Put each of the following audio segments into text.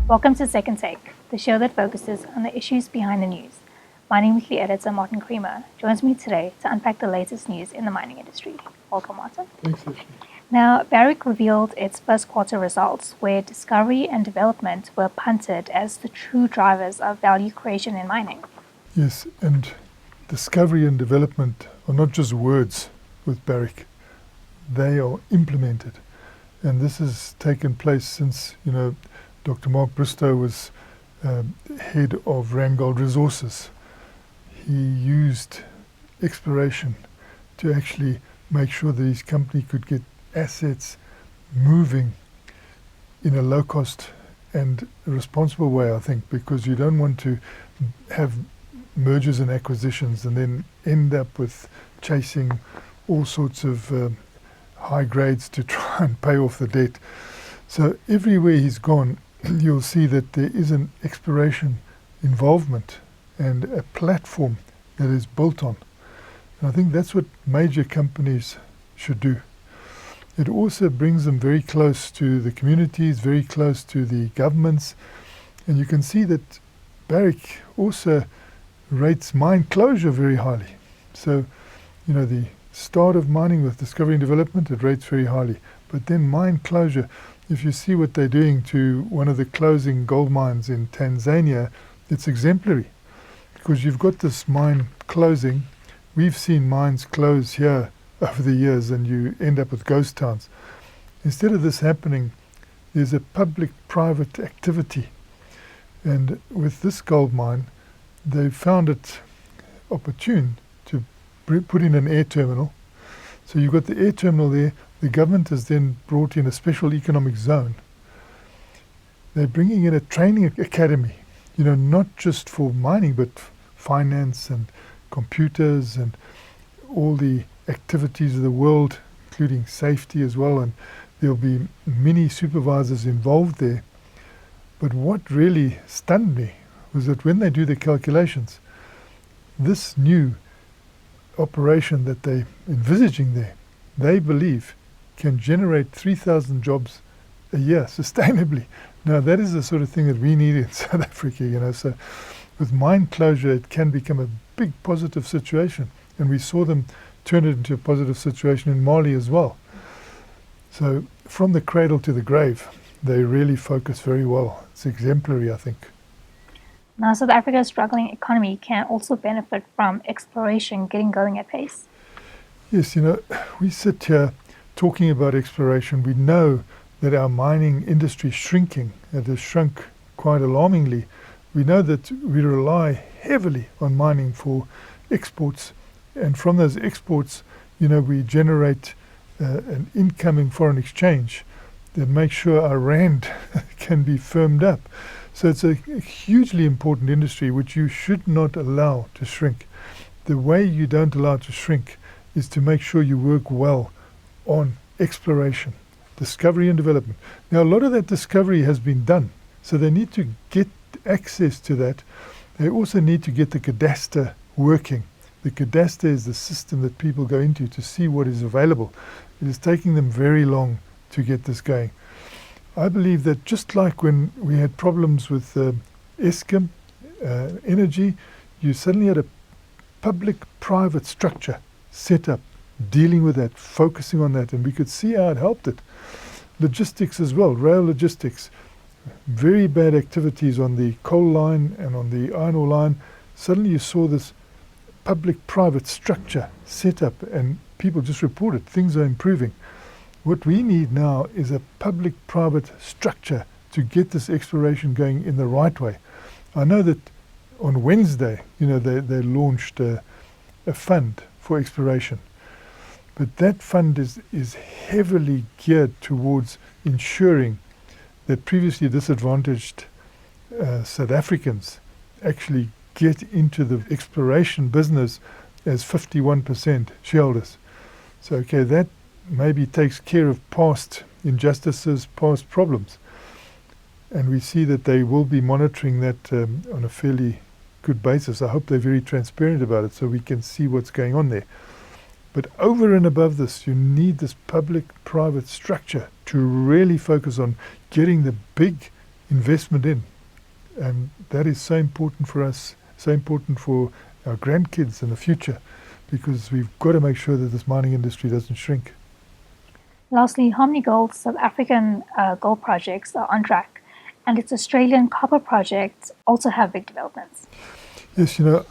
Welcome to Second Take, the show that focuses on the issues behind the news. Mining Weekly editor Martin Creamer joins me today to unpack the latest news in the mining industry. Welcome, Martin. Thanks, Ashley. Now, Barrick revealed its first quarter results, where discovery and development were punted as the true drivers of value creation in mining. Yes, and discovery and development are not just words with Barrick. They are implemented. And this has taken place since, Dr. Mark Bristow was head of Randgold Resources. He used exploration to actually make sure that his company could get assets moving in a low-cost and responsible way, I think, because you don't want to have mergers and acquisitions and then end up with chasing all sorts of high grades to try and pay off the debt. So everywhere he's gone, you'll see that there is an exploration involvement and a platform that is built on. And I think that's what major companies should do. It also brings them very close to the communities, very close to the governments. And you can see that Barrick also rates mine closure very highly. So, the start of mining with discovery and development, it rates very highly. But then mine closure, if you see what they're doing to one of the closing gold mines in Tanzania, it's exemplary. Because you've got this mine closing. We've seen mines close here over the years and you end up with ghost towns. Instead of this happening, there's a public-private activity. And with this gold mine, they found it opportune to put in an air terminal. So you've got the air terminal there. The government has then brought in a special economic zone. They're bringing in a training academy, not just for mining, but finance and computers and all the activities of the world, including safety as well. And there'll be many supervisors involved there. But what really stunned me was that when they do the calculations, this new operation that they're envisaging there, they believe can generate 3,000 jobs a year sustainably. Now that is the sort of thing that we need in South Africa, so with mine closure it can become a big positive situation, and we saw them turn it into a positive situation in Mali as well. So from the cradle to the grave, they really focus very well. It's exemplary, I think. Now, South Africa's struggling economy can also benefit from exploration getting going at pace. Yes, we sit here talking about exploration. We know that our mining industry is shrinking. It has shrunk quite alarmingly. We know that we rely heavily on mining for exports. And from those exports, we generate an incoming foreign exchange that makes sure our rand can be firmed up. So it's a hugely important industry which you should not allow to shrink. The way you don't allow it to shrink is to make sure you work well on exploration, discovery and development. Now, a lot of that discovery has been done, so they need to get access to that. They also need to get the cadastre working. The cadastre is the system that people go into to see what is available. It is taking them very long to get this going. I believe that just like when we had problems with Eskom energy, you suddenly had a public-private structure set up, dealing with that, focusing on that, and we could see how it helped it. Logistics as well, rail logistics, very bad activities on the coal line and on the iron ore line. Suddenly you saw this public-private structure set up and people just reported things are improving. What we need now is a public-private structure to get this exploration going in the right way. I know that on Wednesday, they launched a fund for exploration. But that fund is heavily geared towards ensuring that previously disadvantaged South Africans actually get into the exploration business as 51% shareholders. So, that maybe takes care of past injustices, past problems. And we see that they will be monitoring that on a fairly good basis. I hope they're very transparent about it so we can see what's going on there. But over and above this, you need this public-private structure to really focus on getting the big investment in. And that is so important for us, so important for our grandkids in the future, because we've got to make sure that this mining industry doesn't shrink. Lastly, Harmony Gold's South African gold projects are on track, and its Australian copper projects also have big developments. Yes, you know,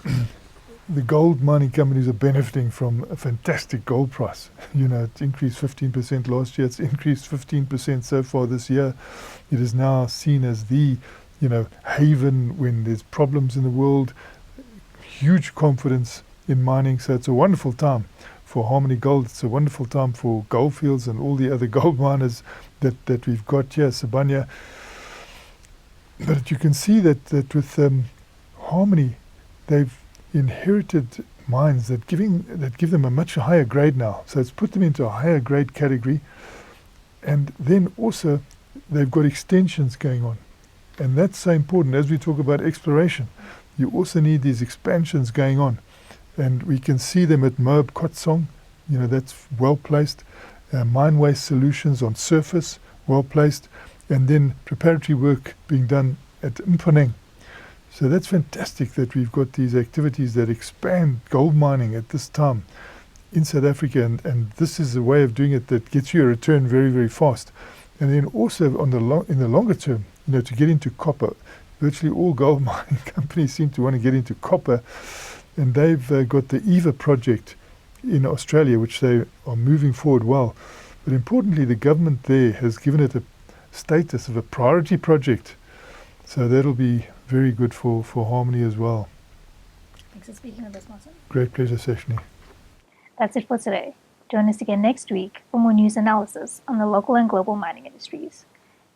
the gold mining companies are benefiting from a fantastic gold price. You know, it increased 15% last year. It's increased 15% so far this year. It is now seen as the, haven when there's problems in the world. Huge confidence in mining. So it's a wonderful time for Harmony Gold. It's a wonderful time for Goldfields and all the other gold miners that we've got here, Sibanye. But you can see that with Harmony, they've inherited mines that give them a much higher grade now. So it's put them into a higher grade category. And then also they've got extensions going on. And that's so important. As we talk about exploration, you also need these expansions going on. And we can see them at Moab Kotsong, that's well placed. Mine waste solutions on surface, well placed. And then preparatory work being done at Mponeng. So that's fantastic that we've got these activities that expand gold mining at this time in South Africa. And this is a way of doing it that gets you a return very, very fast. And then also in the longer term, to get into copper. Virtually all gold mining companies seem to want to get into copper. And they've got the EVA project in Australia, which they are moving forward well. But importantly, the government there has given it a status of a priority project. So that'll be very good for Harmony as well. Thanks for speaking with us, Martin. Great pleasure, Seshni. That's it for today. Join us again next week for more news analysis on the local and global mining industries.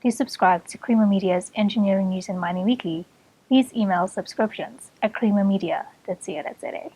Please subscribe to Creamer Media's Engineering News and Mining Weekly. Please email subscriptions at creamermedia.co.za.